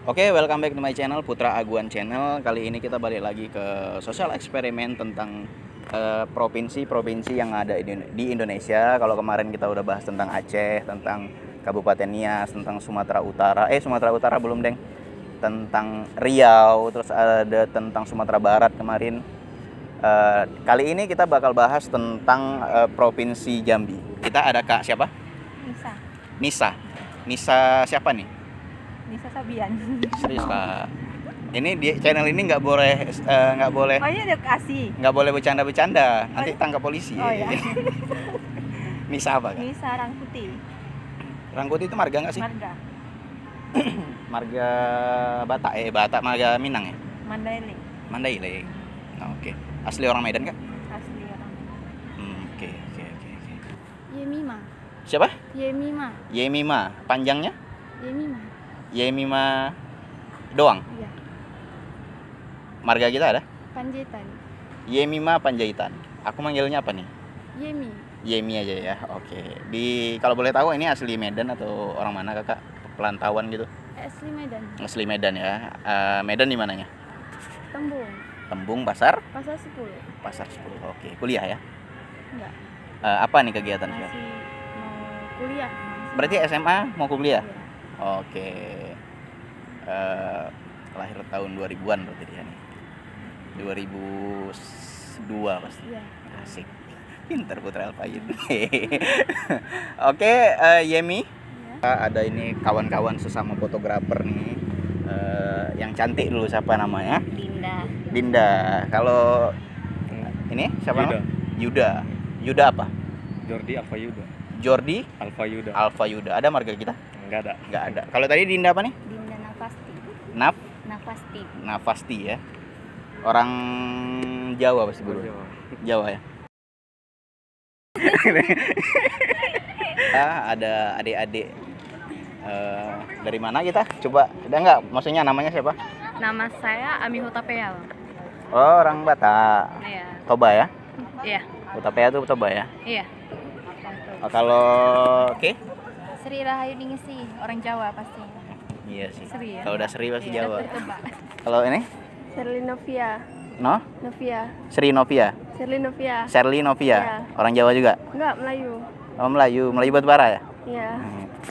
Oke, welcome back to my channel, Putra Aguan Channel. Kali ini kita balik lagi ke sosial eksperimen tentang provinsi-provinsi yang ada di Indonesia. Kalau kemarin kita udah bahas tentang Aceh, tentang Kabupaten Nias, tentang Sumatera Utara. Sumatera Utara belum, Deng. Tentang Riau, terus ada tentang Sumatera Barat kemarin. Kali ini kita bakal bahas tentang Provinsi Jambi. Kita ada Kak siapa? Nisa. Nisa. Nisa siapa nih? Nisa Sabian. Serius Kak. Ini di channel ini nggak boleh Oh iya ada kasih. nggak boleh bercanda-bercanda. Nanti tangkap polisi. Oh iya. Nisa apa Kak? Nisa Rangkuti. Rangkuti itu marga nggak sih? Marga. Marga Batak Batak marga Minang ya? Mandailing. Mandailing. Nah, oke. Asli orang Medan Kak? Asli orang. Oke. Yemima. Siapa? Yemima. Yemima. Panjangnya? Yemima. Yemima doang. Iya. Marga kita ada? Panjaitan. Yemima Panjaitan. Aku manggilnya apa nih? Yemi. Yemi aja ya. Oke. Kalau boleh tahu ini asli Medan atau orang mana Kakak? Pelantauan gitu. Asli Medan. Asli Medan ya. Medan di mananya? Tembung. Tembung Pasar? Pasar 10. Pasar 10. Oke. Kuliah ya? Enggak. Apa nih kegiatan Masih sekarang? mau kuliah. Berarti SMA mau kuliah? Iya. Oke. Lahir tahun 2000-an berarti dia nih. 2002 pasti. Iya. Asik. Pinter Putra Alfayud. Oke, Yemi. Iya. Ada ini kawan-kawan sesama fotografer nih. Yang cantik dulu siapa namanya? Dinda. Dinda. Kalau ini siapa Yuda. namanya? Yuda. Yuda apa? Jordi Alfa Yuda. Jordi Alfa Yuda. Alfa Yuda. Ada marga kita? Enggak ada. Nggak ada. Kalau tadi Dinda apa nih? Dinda Nafasti. Nafasti. Nafasti ya. Orang Jawa pasti guru. Jawa ya. Ada adik-adik dari mana kita? Coba ada nggak? Maksudnya namanya siapa? Nama saya Ami Hutapeyal. Oh, orang Batak. Iya. Toba ya? Iya. Utapea tuh Toba ya? Iya. Oh, kalau oke? Sri Rahayu Ningsih, orang Jawa pasti. Iya sih. Sri ya? Kalau udah Sri pasti Iya, Jawa. tebak. Kalau ini? Sherly Novia. No? Novia. Sri Novia. Sherly Novia. Sherly Novia. Iya. Orang Jawa juga? Enggak, Melayu. Oh, Melayu. Melayu Batubara ya? Iya.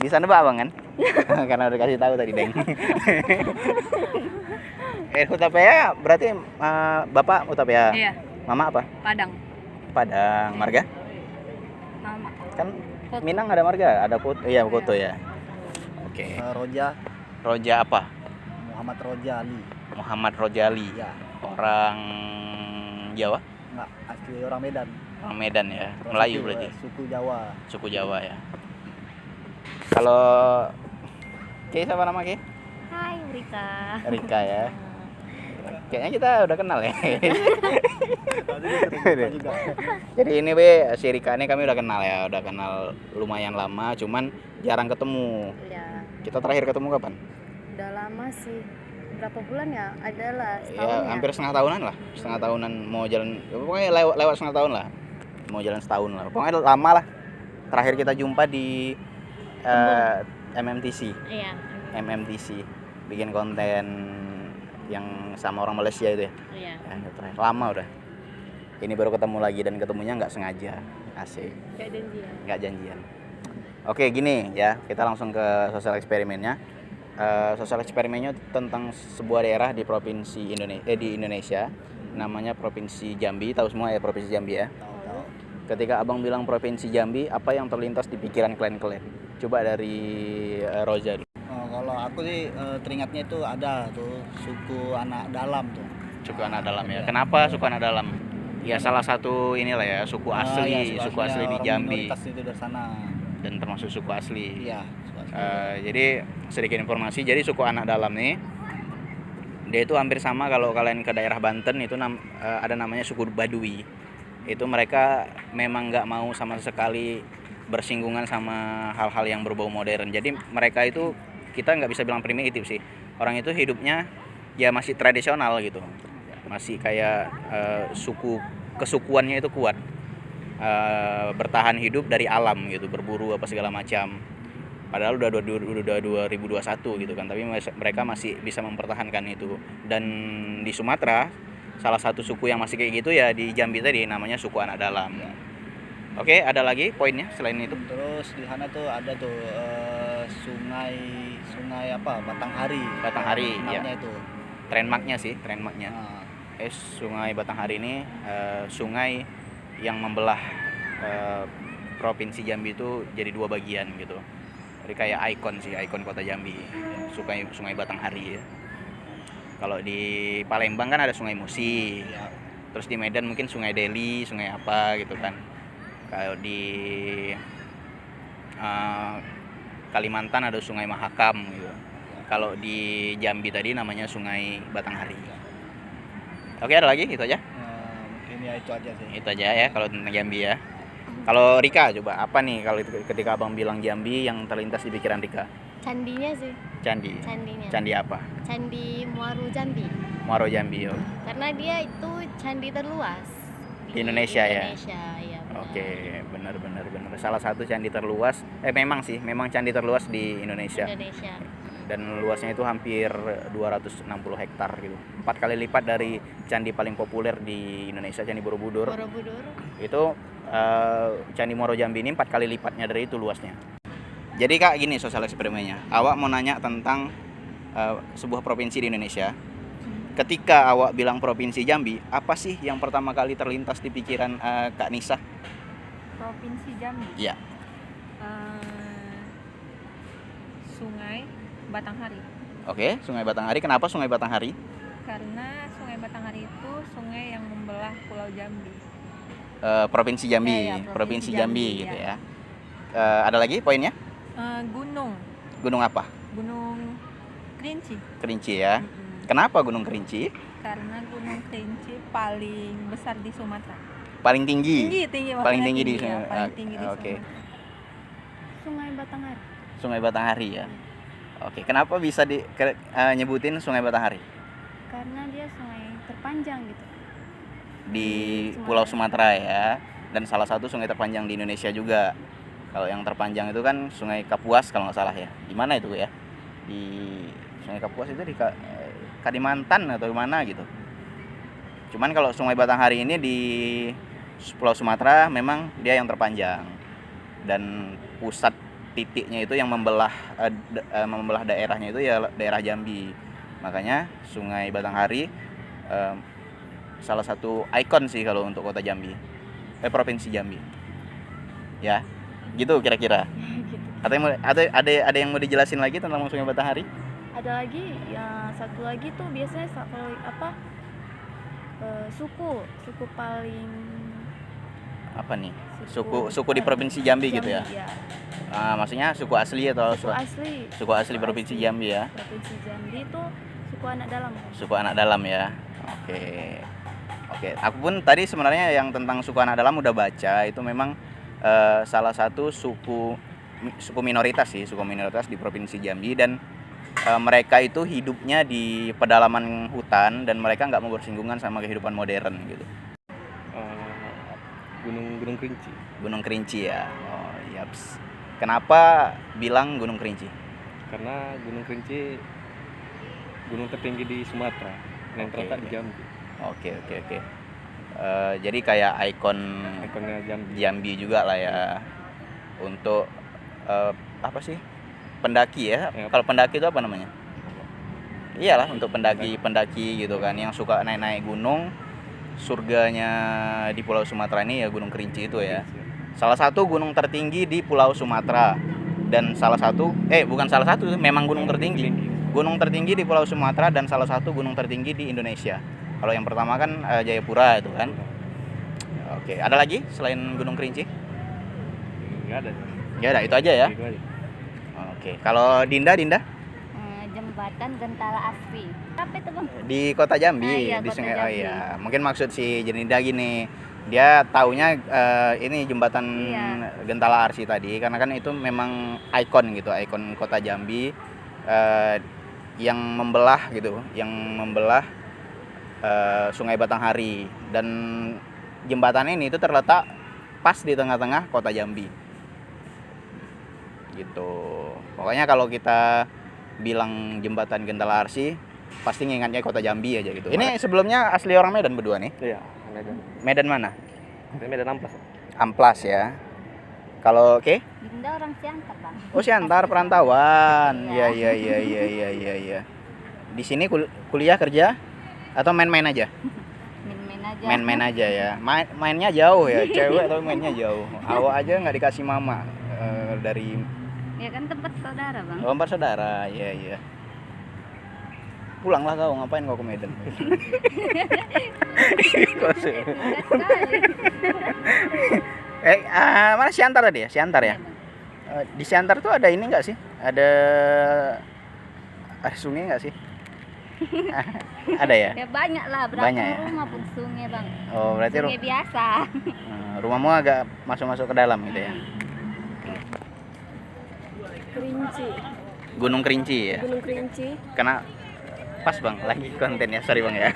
Bisa nebak Bang kan? Karena udah kasih tahu tadi, Deng. Utapea berarti Bapak Utapea. Iya, Mama apa? Padang. Padang. Marga? Mama. Kan Koto. Minang ada marga, ada Koto. Iya, Koto ya. Oke. Roja Roja apa? Muhammad Roja Ali. Muhammad Rojali. Ya, Orang Jawa? enggak asli orang Medan. Orang Medan ya. Orang Melayu suku- berarti. Suku Jawa. Suku Jawa ya. Kalau Ki siapa nama Ki? Hai, Rika. Rika ya. Kayaknya kita udah kenal ya. juga. Jadi ini si Rika ini kami udah kenal ya, udah kenal lumayan lama, cuman jarang ketemu. Ya, Kita terakhir ketemu kapan? udah lama sih. Berapa bulan ya? Adalah Ya hampir setengah tahunan lah, setengah tahunan mau jalan, pokoknya lewat setengah tahun lah, mau jalan setahun lah, pokoknya lama lah. Terakhir kita jumpa di MMTC, Iya. MMTC, bikin konten yang sama orang Malaysia itu ya. Iya. Ya, itu terakhir. Lama udah. Ini baru ketemu lagi dan ketemunya nggak sengaja, asik. Kayak janjian. Nggak janjian. Oke gini ya, kita langsung ke sosial eksperimennya. Sosial eksperimennya tentang sebuah daerah di provinsi di Indonesia, namanya Provinsi Jambi. Tahu semua ya Provinsi Jambi ya. Tahu-tahu. Ketika abang bilang Provinsi Jambi, apa yang terlintas di pikiran kalian? Coba dari Roja dulu. Oh, kalau aku sih teringatnya itu ada tuh suku anak dalam tuh. Suku anak dalam ya. Kenapa suku anak dalam? Ya salah satu inilah ya suku asli, Ya, suku asli di orang Jambi minoritas itu dari sana. dan termasuk suku asli. Iya, suku asli. Jadi sedikit informasi, jadi suku anak dalam nih dia itu hampir sama kalau kalian ke daerah Banten itu ada namanya suku Baduy. Itu mereka memang nggak mau sama sekali bersinggungan sama hal-hal yang berbau modern. Jadi mereka itu kita nggak bisa bilang primitif sih. Orang itu hidupnya ya masih tradisional gitu, masih kayak kesukuannya itu kuat. Bertahan hidup dari alam gitu, berburu apa segala macam. Padahal udah 2021 gitu kan, tapi mereka masih bisa mempertahankan itu. Dan di Sumatera salah satu suku yang masih kayak gitu ya di Jambi tadi, namanya suku anak dalam. Oke, ada lagi poinnya selain itu? Terus di sana tuh ada tuh sungai apa, Batanghari. Batanghari, Namanya ya. itu. Trademarknya sih, trademarknya. Nah, Sungai Batanghari ini sungai yang membelah provinsi Jambi itu jadi 2 bagian gitu. Jadi kayak ikon sih, ikon kota Jambi. Sungai Batanghari ya. Kalau di Palembang kan ada Sungai Musi. ya. Terus di Medan mungkin Sungai Deli, sungai apa gitu kan. Kalau di Kalimantan ada Sungai Mahakam gitu. Kalau di Jambi tadi namanya Sungai Batanghari. Oke, ada lagi? Itu aja? Mungkin ya itu aja sih. Itu aja ya kalau tentang Jambi ya. Kalau Rika coba apa nih kalau ketika abang bilang Jambi yang terlintas di pikiran Rika? Candinya sih, Candi. candinya. Candi apa? Candi Muaru Jambi. Muaro Jambi. Oh. Karena dia itu candi terluas Di Indonesia ya? Indonesia, ya. Benar. Oke, benar. Salah satu candi terluas. Memang candi terluas di Indonesia. Indonesia. Dan luasnya itu hampir 260 hektar gitu. 4 kali lipat dari candi paling populer di Indonesia, Candi Borobudur. Borobudur. Itu Candi Muaro Jambi ini 4 kali lipatnya dari itu luasnya. Jadi Kak, gini sosial eksperimennya. Awak mau nanya tentang sebuah provinsi di Indonesia. Ketika awak bilang provinsi Jambi, apa sih yang pertama kali terlintas di pikiran Kak Nisa? Provinsi Jambi. Iya. Sungai Batanghari. Oke, Sungai Batanghari. Kenapa Sungai Batanghari? Karena Sungai Batanghari itu sungai yang membelah Pulau Jambi. Provinsi Jambi, Ya, Provinsi Provinsi Jambi Jambi, gitu ya. ya. Ada lagi poinnya? Gunung Apa? Gunung Kerinci. Kerinci ya. Mm-mm. Kenapa Gunung Kerinci? Karena Gunung Kerinci paling besar di Sumatera. Paling tinggi. Tinggi Paling maksudnya tinggi di ya, Sumatera. paling tinggi di Oke. Sumatera. Sungai Batanghari. Sungai Batanghari ya. Oke, kenapa bisa nyebutin Sungai Batanghari Karena dia sungai terpanjang gitu. di Pulau Sumatera ya, dan salah satu sungai terpanjang di Indonesia juga. Kalau yang terpanjang itu kan Sungai Kapuas kalau nggak salah ya. Di mana itu ya? Di Sungai Kapuas itu di Kalimantan atau di mana gitu. Cuman kalau Sungai Batanghari ini di Pulau Sumatera memang dia yang terpanjang, dan pusat titiknya itu yang membelah daerahnya itu ya daerah Jambi. Makanya Sungai Batanghari salah satu ikon sih kalau untuk kota Jambi, provinsi Jambi. Ya, gitu kira-kira. Gitu. Ada yang mau dijelasin lagi tentang Sungai Batanghari? Ada lagi, ya satu lagi tuh biasanya kalau apa suku paling Apa nih? Suku di provinsi Jambi gitu ya. Ya. Maksudnya suku asli atau Suku asli provinsi Jambi ya. Provinsi Jambi itu suku anak dalam. Suku anak dalam ya. Oke, aku pun tadi sebenarnya yang tentang suku anak dalam udah baca, itu memang salah satu suku minoritas di provinsi Jambi, dan mereka itu hidupnya di pedalaman hutan dan mereka nggak mau bersinggungan sama kehidupan modern gitu. Gunung Kerinci. Gunung Kerinci ya. Oh, yaps. Kenapa bilang Gunung Kerinci? Karena Gunung Kerinci gunung tertinggi di Sumatera yang Oke. terletak di Jambi. Oke. Jadi kayak Ikonnya Jambi. Jambi juga lah ya, untuk apa sih, pendaki ya. Ya. Kalau pendaki itu apa namanya? Iyalah, untuk pendaki gitu kan, yang suka naik gunung. Surganya di Pulau Sumatera ini ya Gunung Kerinci itu ya. Salah satu gunung tertinggi di Pulau Sumatera, dan memang gunung tertinggi. Gunung tertinggi di Pulau Sumatera dan salah satu gunung tertinggi di Indonesia. Kalau yang pertama kan Jayapura itu kan. Oke, ada lagi selain Gunung Kerinci? Enggak ada. Ya udah, itu aja ya. Itu aja. Oke, kalau Dinda Jembatan Gentala Asri. Apa itu, Bang? di Kota Jambi, Iya, di Kota Sungai. Oh Jambi. iya, mungkin maksud si Dinda gini. Dia taunya ini jembatan Iya. Gentala Arsi tadi, karena kan itu memang ikon gitu, ikon Kota Jambi yang membelah Sungai Batanghari, dan jembatan ini itu terletak pas di tengah-tengah Kota Jambi. gitu. Pokoknya kalau kita bilang jembatan Gentala Arsi pasti ngingatnya kota Jambi aja gitu. Ini sebelumnya asli orang Medan berdua nih. Iya, Medan. Medan mana? Medan Amplas. Amplas ya. Kalau oke? Dinda orang Siantar, Bang. Oh, Siantar perantauan. Iya. Di sini kuliah kerja atau main-main aja? Main-main aja. Main-main aja ya. Mainnya jauh ya, cewek tapi mainnya jauh. Awak aja nggak dikasih mama dari Ya kan tempat saudara, Bang. tempat saudara. Iya. Pulanglah kau, ngapain kau ke Medan? Enggak sekali. Mana Siantar tadi ya? Siantar ya? Di Siantar tuh ada ini nggak sih? Ada sungai nggak sih? Ada ya? Ya banyak lah, berapa Banyak ya? rumah pun sungai, Bang. Oh, berarti Sungai biasa. rumahmu agak masuk-masuk ke dalam gitu ya? Kerinci, Gunung Kerinci ya? Gunung Kerinci. Karena pas bang, lagi konten ya, sorry bang ya.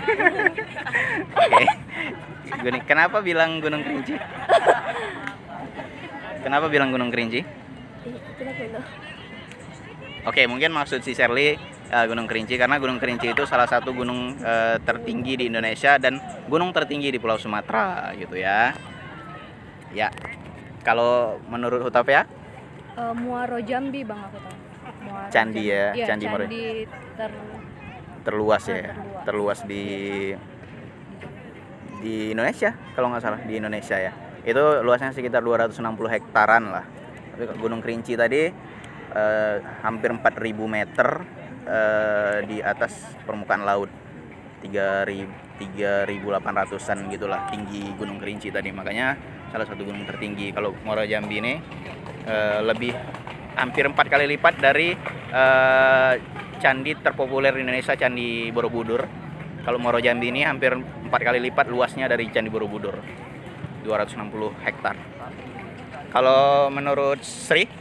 Oke. Kenapa bilang Gunung Kerinci? Kenapa bilang Gunung Kerinci? Kenapa itu? Oke, mungkin maksud si Shirley Gunung Kerinci karena Gunung Kerinci itu salah satu gunung tertinggi di Indonesia dan gunung tertinggi di Pulau Sumatera gitu ya. Ya. Kalau menurut Hutapea? Muaro Jambi, Bang, aku tahu. Muaro Candi ya, Iya, Candi Muaro. Terluas ya, terluas di Indonesia kalau nggak salah, di Indonesia ya. Itu luasnya sekitar 260 hektaran lah. Tapi Gunung Kerinci tadi hampir 4.000 meter di atas permukaan laut. 3.800-an gitulah tinggi Gunung Kerinci tadi. Makanya salah satu gunung tertinggi. Kalau Muaro Jambi ini lebih hampir 4 kali lipat dari candi terpopuler di Indonesia, Candi Borobudur. Kalau Muaro Jambi ini hampir 4 kali lipat luasnya dari Candi Borobudur, 260 hektar. Kalau menurut Sri?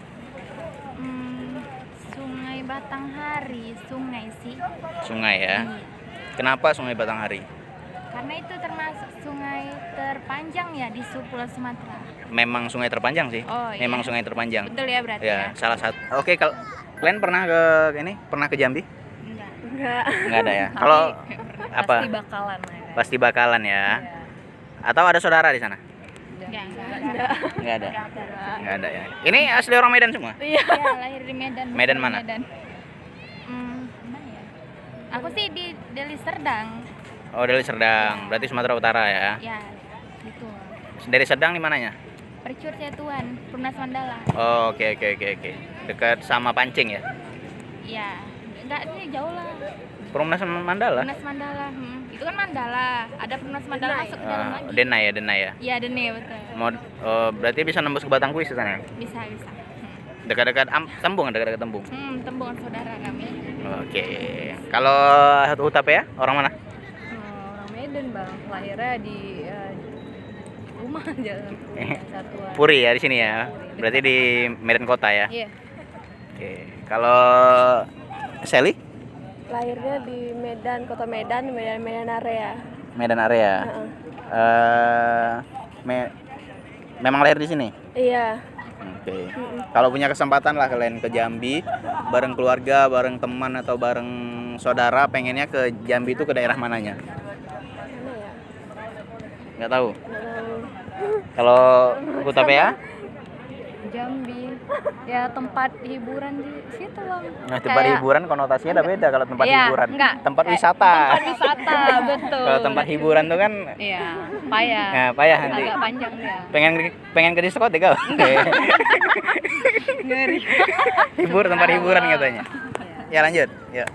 Sungai Batanghari, sungai sih. Sungai ya. Kenapa Sungai Batanghari? Karena itu termasuk sungai terpanjang ya di Pulau Sumatera. Memang sungai terpanjang sih. Oh, iya. Memang sungai terpanjang. Betul ya berarti Ya, ya? salah satu. Oke, kalau kalian pernah ke Pernah ke Jambi? Enggak. Enggak. Enggak ada ya. Kalau apa? Pasti bakalan ya. Pasti bakalan ya. Atau ada saudara di sana? Enggak. Enggak ada. Enggak ada ya. Ini asli orang Medan semua? Iya, lahir di Medan. Medan bukan mana? Mana ya? Aku sih di Deli Serdang. Oh, dari Serdang. Berarti Sumatera Utara ya. Ya, gitu. Dari Serdang di mananya? Percur Cetuan, Perumnas Mandala. Oh, oke. Dekat sama Pancing ya? Iya, enggak ini jauh lah. Perumnas Mandala? Perumnas Mandala. Itu kan Mandala. Ada Perumnas Mandala masuk ke dalam lagi. Denai ya. Iya, Dene betul. Berarti bisa nembus ke Batangkuis di sana. Bisa. Dekat-dekat Tembung, dekat-dekat Tembung. Tembungan saudara kami. Oke. Kalau Hutapea orang mana? Orang Medan, Bang. Lahirnya di rumah Jalan Satuan. Puri ya di sini ya. Berarti di Medan Kota ya. Iya. Oke. Kalau Sally? Lahirnya di Medan, Kota Medan, Medan area. Medan area. Memang lahir di sini. Iya. Oke. Kalau punya kesempatan lah kalian ke Jambi bareng keluarga, bareng teman atau bareng saudara, pengennya ke Jambi itu ke daerah mananya? Mana ya? Nggak tahu. Nggak tahu. Kalau Hutapea? Jambi. Ya tempat hiburan di situ, Bang. Nah, tempat hiburan konotasinya udah beda kalau tempat Iya, hiburan. enggak. Tempat wisata. Tempat wisata, betul. Kalau tempat hiburan tuh kan Iya, payah. nah, payah nanti. Agak panjang dia. Pengen ke diskotik kau. Ngeri. Tempat hiburan katanya. Ya lanjut. Ya.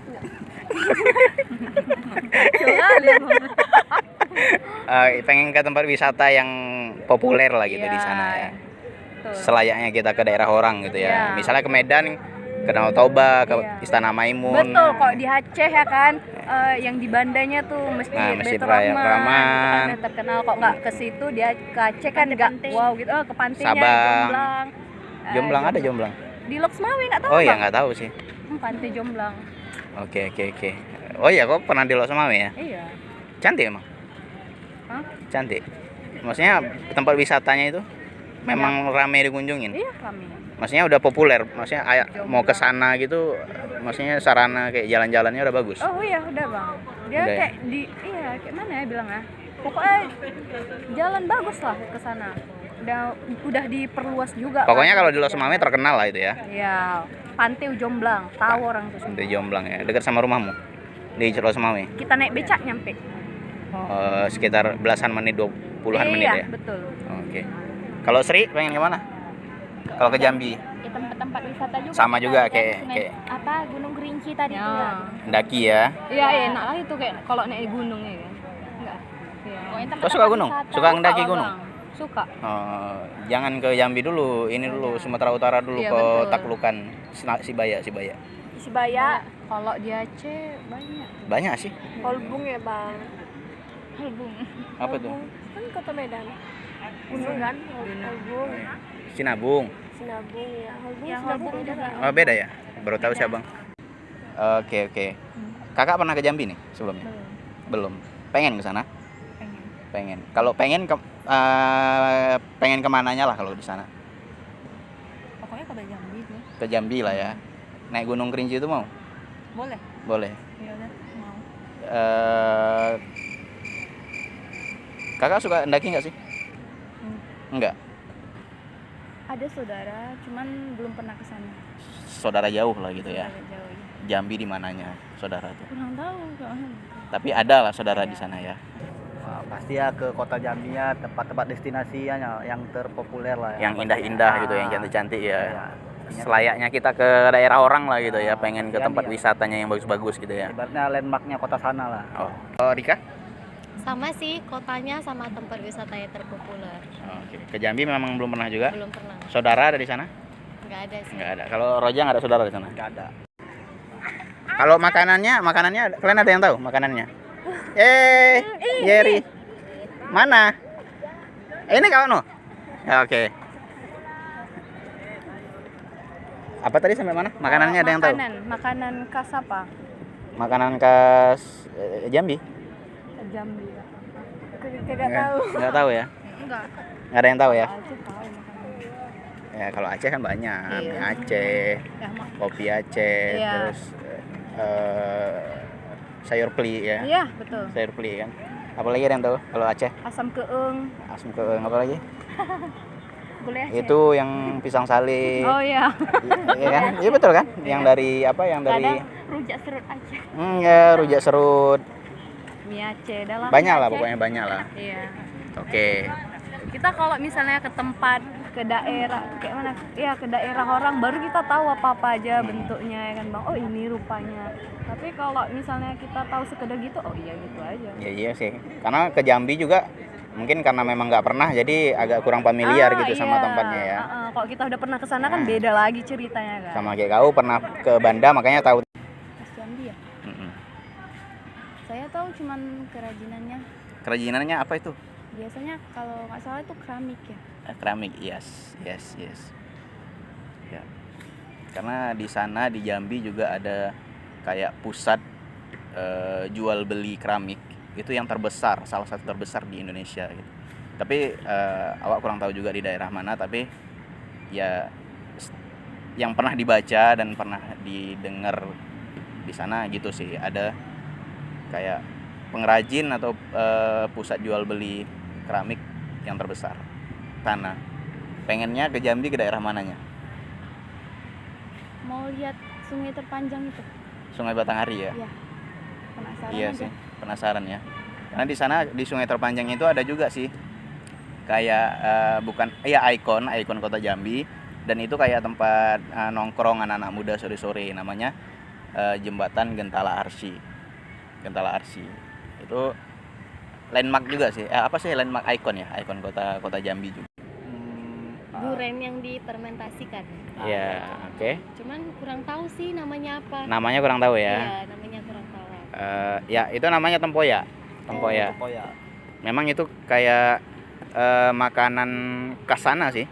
Pengen ke tempat wisata yang populer lah gitu di sana ya. Selayaknya kita ke daerah orang gitu ya. Misalnya ke Medan, ke Danau Toba, ke Istana Maimun. Betul, kok di Aceh ya kan, yang di Bandanya tuh Masjid Masjid Baitur Raya Rahman, Rahman. itu kan terkenal. Kok nggak ke situ, dia ke Aceh kan nggak wow gitu. Ke pantainya Sabang. Jomblang. Jomblang ada Jomblang. Di Loksmawe nggak tahu, Oh ya Bang? nggak tahu sih. Pantai Jomblang. Oke. Oh iya, kok pernah di Loksmawe ya? Iya. Cantik emang? Hah? Cantik. Maksudnya tempat wisatanya itu memang ramai dikunjungin? Iya, kami. Maksudnya udah populer, maksudnya mau ke sana gitu, maksudnya sarana kayak jalan-jalannya udah bagus. Oh iya udah bang. Dia Udah ya? kayak kayak mana ya bilangnya? Pokoknya jalan bagus lah ke sana. Udah diperluas juga. Pokoknya kan. kalau di Losmame terkenal lah itu ya. Ya, Pantai Jomblang, tahu orang tuh semua. Di Jomblang ya, dekat sama rumahmu. Di Losmame. Kita naik becak nyampe. Sekitar belasan menit, puluhan menit Iya, ya. betul. Oke. Kalau Sri pengen kemana? Kalau ke Jambi, Ya, tempat-tempat wisata juga. Sama kita juga lihat kayak- sungai- kayak- apa Gunung Kerinci tadi tuh ya. Daki ya. Iya, enak lah itu kayak kalau naik gunung ya kan. Enggak. Iya. Pokoknya Kau tempat-tempat suka gunung? wisata. Suka mendaki lah, gunung? Bang. Suka. Jangan ke Jambi dulu, ini dulu Sumatera Utara dulu, Iya, ke betul. Taklukan, Sibaya. Sibaya, Kalau di Aceh banyak. Banyak sih. Holbung ya bang. Halbung. Apa tuh? Holbung kan kota Medan. Gunung kan? Holbung, Sinabung. Sinabung ya. Holbung, Ya, Sinabung Holbung beda juga. kan? Oh beda ya? Baru tahu sih abang. Oke. Kakak pernah ke Jambi nih sebelumnya? Belum. Pengen ke sana? Pengen. Kalau pengen pengen kemananya lah kalau di sana? Pokoknya ke Jambi tuh. Ke Jambi lah ya. Naik Gunung Kerinci itu mau? Boleh. Boleh. Ya udah, mau. Kakak suka mendaki nggak sih? Enggak. Ada saudara, cuman belum pernah ke sana. Saudara jauh lah gitu ya. Agak jauh. Jambi di mananya saudara tuh? Kurang tahu soalnya. Tapi ada lah saudara di sana ya. Wah, pasti ya ke kota Jambi ya, tempat-tempat destinasinya yang terpopuler lah ya. Yang indah-indah gitu, yang cantik-cantik ya. Iya. Selayaknya kita ke daerah orang lah gitu ya, pengen ke Iya, tempat iya. wisatanya yang bagus-bagus gitu ya. Ibaratnya landmarknya kota sana lah. Oh, Rika? Sama sih kotanya sama tempat wisata yang terpopuler. Oke. Ke Jambi memang belum pernah juga. Belum pernah. Saudara ada di sana? Nggak ada sih. Nggak ada. Kalau Roja nggak ada saudara di sana? Nggak ada. Kalau makanannya kalian ada yang tahu makanannya? Yeri. Mana? Ini kawan lo? Ya, oke. Apa tadi sampai mana? Makanannya ada yang tahu? Makanan khas apa? Makanan khas Jambi? Jambi. Tidak tahu. Nggak tahu ya? Enggak. Nggak ada yang tahu ya? Aceh tahu makanan. Ya kalau Aceh kan banyak, Iya. mie Aceh, Ya, kopi Aceh, Iya. terus sayur peli ya, Iya, betul. sayur peli kan. Apalagi ada yang tahu kalau Aceh? Asam keeng. Asam ke apa lagi? Boleh Aceh. Itu yang pisang sali, Oh iya. iya kan? Iya betul kan? Yang dari apa? Yang dari Kadang rujak serut aja. ya rujak serut, Mie Aceh dalam. banyak lah pokoknya banyak lah. Iya. Oke. Kita kalau misalnya ke tempat, ke daerah kayak mana? Ya ke daerah orang baru kita tahu apa-apa aja bentuknya ya kan Bang. Oh, ini rupanya. Tapi kalau misalnya kita tahu sekedar gitu, oh iya gitu aja. Ya iya sih. Karena ke Jambi juga mungkin karena memang nggak pernah jadi agak kurang familiar gitu sama iya. tempatnya ya. Kalau kita udah pernah ke sana kan beda lagi ceritanya kan. Sama kayak kau pernah ke Banda makanya tahu. Mas Jambi ya. Mm-mm. Saya tahu cuman kerajinannya. Kerajinannya apa itu? Biasanya kalau nggak salah itu keramik ya. Keramik, yes. Ya. Karena di sana di Jambi juga ada kayak pusat jual beli keramik itu yang terbesar, salah satu terbesar di Indonesia gitu. Tapi awak kurang tahu juga di daerah mana, tapi ya yang pernah dibaca dan pernah didengar di sana gitu sih, ada kayak pengrajin atau pusat jual beli keramik yang terbesar sana. Pengennya ke Jambi, ke daerah mananya? Mau lihat sungai terpanjang itu. Sungai Batanghari ya? Iya. Penasaran Iya aja. sih, penasaran ya. Karena di sana di Sungai Terpanjang itu ada juga sih kayak ikon kota Jambi, dan itu kayak tempat nongkrong anak-anak muda sore-sore, namanya Jembatan Gentala Arsy. Itu landmark juga sih. Apa sih landmark ikon ya? Ikon kota Jambi juga. Duren yang difermentasikan. Iya, oke. Cuman kurang tahu sih namanya apa. Namanya kurang tahu ya. Iya, namanya kurang tahu. Ya itu namanya tempoyak. Tempoyak. Memang itu kayak makanan khas sana sih.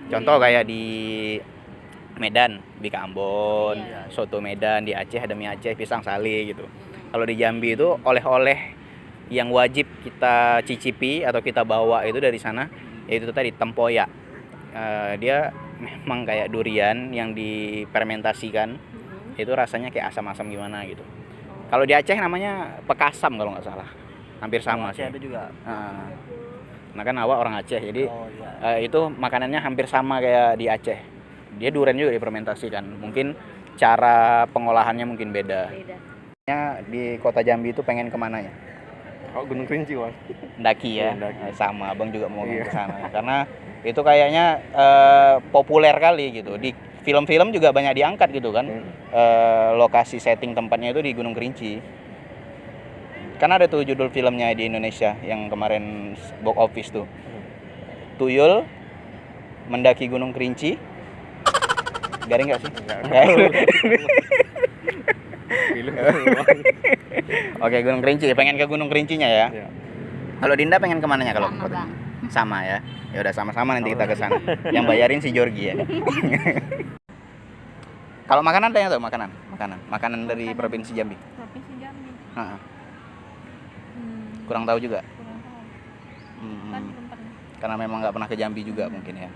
Contoh kayak di Medan, Bika Ambon, Iya. soto Medan, di Aceh ada mie Aceh, pisang sali gitu. Kalau di Jambi itu oleh-oleh yang wajib kita cicipi atau kita bawa itu dari sana, yaitu tadi tempoyak. Dia memang kayak durian yang difermentasikan. Itu rasanya kayak asam-asam gimana gitu. Kalau di Aceh namanya pekasam kalau nggak salah. Hampir sama Aceh sih. ada juga. Nah kan awak orang Aceh, jadi Oh iya. itu makanannya hampir sama kayak di Aceh. Dia durian juga difermentasikan. Mungkin cara pengolahannya mungkin beda. Di kota Jambi itu pengen kemana ya? Oh, Gunung Kerinci, Bang. Daki ya, Iya, Daki. sama abang juga mau Iya. ke sana karena itu kayaknya populer kali gitu. Di film-film juga banyak diangkat gitu kan. Lokasi setting tempatnya itu di Gunung Kerinci. Kan ada tuh judul filmnya di Indonesia yang kemarin box office tuh. Tuyul mendaki Gunung Kerinci. Garing nggak sih? Film, Bang. Oke, Gunung Kerinci. Pengen ke Gunung Kerincinya ya. Iya. Kalau Dinda pengen kemananya kalau? Sama, Bang. Sama ya. Ya udah sama-sama nanti kita ke sana. Yang bayarin si Jorgi ya. Kalau makanan tanya tuh makanan dari provinsi Jambi. Provinsi Jambi. Heeh. Kurang tahu juga. Kurang tahu. Hmm. Kan belum pernah. Karena memang nggak pernah ke Jambi juga mungkin ya.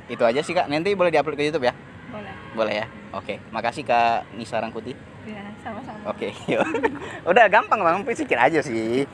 Itu aja sih Kak. Nanti boleh diupload ke YouTube ya? Boleh. Boleh ya. Oke. Makasih Kak Nisa Rangkuti. Ya, sama-sama. Oke. Yuk. Udah gampang Bang, pikir aja sih.